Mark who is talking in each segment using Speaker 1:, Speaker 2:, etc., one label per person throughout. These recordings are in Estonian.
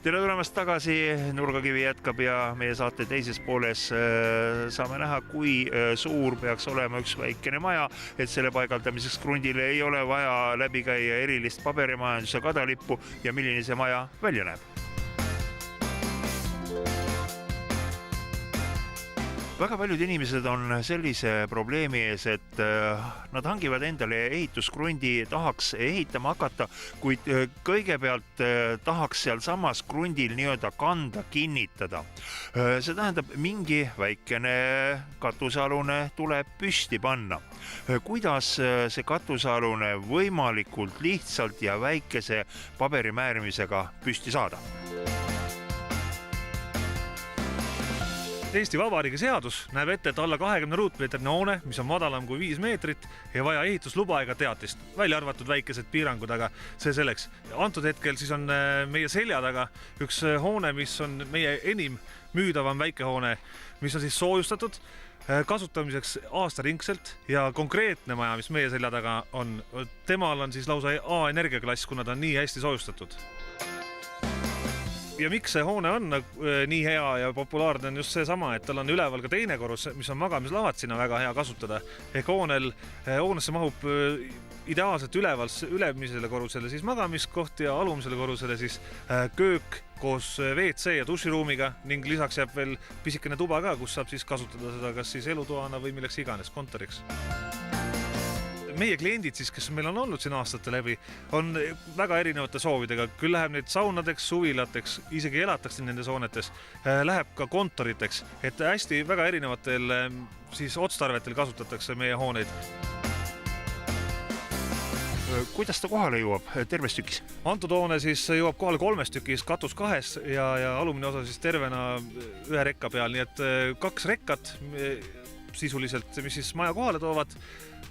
Speaker 1: Tere tulemast tagasi, Nurgakivi jätkab ja meie saate teises pooles saame näha, kui suur peaks olema üks väikene maja, et selle paigaldamiseks krundile ei ole vaja läbi käia erilist paberimajanduse kadalippu ja milline see maja välja näeb. Väga paljud inimesed on sellise probleemi ees, et nad hangivad endale ehituskrundi, tahaks ehitama hakata, kuid kõigepealt tahaks seal samas krundil nii-öelda kanda kinnitada. See tähendab, mingi väikene katusealune tuleb püsti panna. Kuidas see katusealune võimalikult lihtsalt ja väikese paberimäärimisega püsti saada?
Speaker 2: Eesti Vabariigi seadus näeb ette, et alla 20 ruutmeetrine hoone, mis on madalam kui 5 meetrit, ei vaja ehitusluba ega teatist, välja arvatud väikesed piirangud, aga see selleks. Antud hetkel siis on meie selja taga üks hoone, mis on meie enim müüdavam väikehoone, mis on siis soojustatud kasutamiseks aastaringselt ja konkreetne maja, mis meie selja taga on, temal on siis lausa A energiaklass, kuna ta on nii hästi soojustatud. Ja miks see hoone on nii hea ja populaarne on just see sama, et tal on üleval ka teine korrus, mis on magamislavad sinna väga hea kasutada. Ehk hoonesse mahub ideaalselt ülemisele korrusele siis magamiskoht ja alumisele korrusele siis köök koos WC ja duširuumiga ning lisaks jääb veel pisikene tuba ka, kus saab siis kasutada seda kas siis elutoana või milleks iganes kontoriks. Meie kliendid siis, kes meil on olnud siin aastate läbi, on väga erinevate soovidega. Küll läheb neid saunadeks, suvilateks, isegi elatakse nendes hoonetes, läheb ka kontoriteks, et hästi väga erinevatel siis otstarvetel kasutatakse meie hooneid.
Speaker 1: Kuidas ta kohale jõuab terves tükis?
Speaker 2: Antud hoone siis jõuab kohale 3 tükis, katus 2 ja alumine osa siis tervena 1 rekka peal, nii et 2 rekkat sisuliselt, mis siis maja kohale toovad,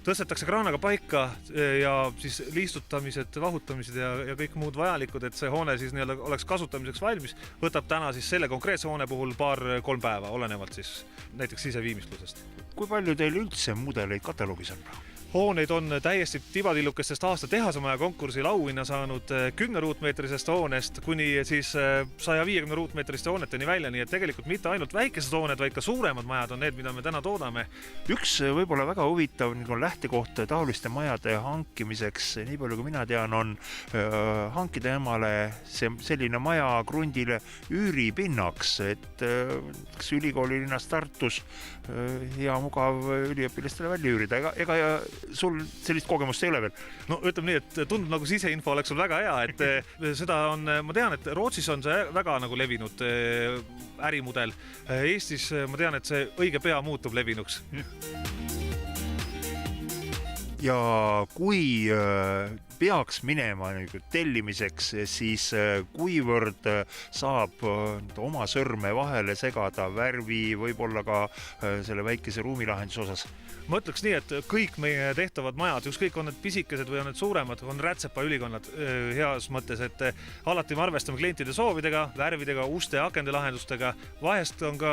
Speaker 2: tõstetakse kraanaga paika ja siis liistutamised, vahutamised ja kõik muud vajalikud, et see hoone siis nii-öelda oleks kasutamiseks valmis. Võtab täna siis selle konkreetse hoone puhul 2-3 päeva, olenevalt siis näiteks siseviimistlusest.
Speaker 1: Kui palju teil üldse mudeleid kataloogis on?
Speaker 2: Hooneid on täiesti tibatillukestest aasta tehasemaja konkursil auhinna saanud 10 ruutmeetrisest hoonest kuni siis 150 ruutmeetriste hooneteni välja, nii et tegelikult mitte ainult väikesed hooned, vaid ka suuremad majad on need, mida me täna toodame.
Speaker 1: Üks võib-olla väga huvitav lähtekoht taoliste majade hankimiseks, nii palju kui mina tean, on hankida emale selline maja krundile üüripinnaks, et ülikooli linnas Tartus hea mugav üliõpilastele välja üürida. Ega sul sellist kogemust ei ole veel?
Speaker 2: No ütleme nii, et tundub nagu siseinfo oleks sul väga hea, et seda on, ma tean, et Rootsis on see väga nagu levinud ärimudel. Eestis ma tean, et see õige pea muutub levinuks.
Speaker 1: Ja kui peaks minema tellimiseks, siis kuivõrd saab oma sõrme vahele segada värvi, võib-olla ka selle väikese ruumilahenduse osas?
Speaker 2: Ma ütleks nii, et kõik meie tehtavad majad, ükskõik on need pisikesed või on need suuremad, on rätsepa ülikonnad heas mõttes, et alati me arvestame klientide soovidega, värvidega, uste ja akende lahendustega. Vahest on ka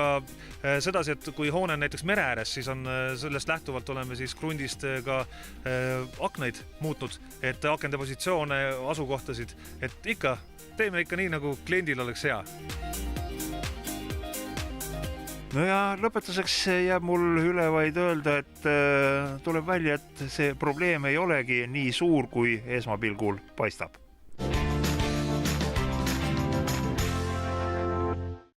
Speaker 2: sedasi, et kui hoone on näiteks mere ääres, siis on sellest lähtuvalt oleme siis krundist ka aknaid muutnud, et akende positsioone, asukohtasid, et ikka teeme ikka nii, nagu kliendil oleks hea.
Speaker 1: No ja lõpetuseks jääb mul üle vaid öelda, et tuleb välja, et see probleem ei olegi nii suur, kui esmapilgul paistab.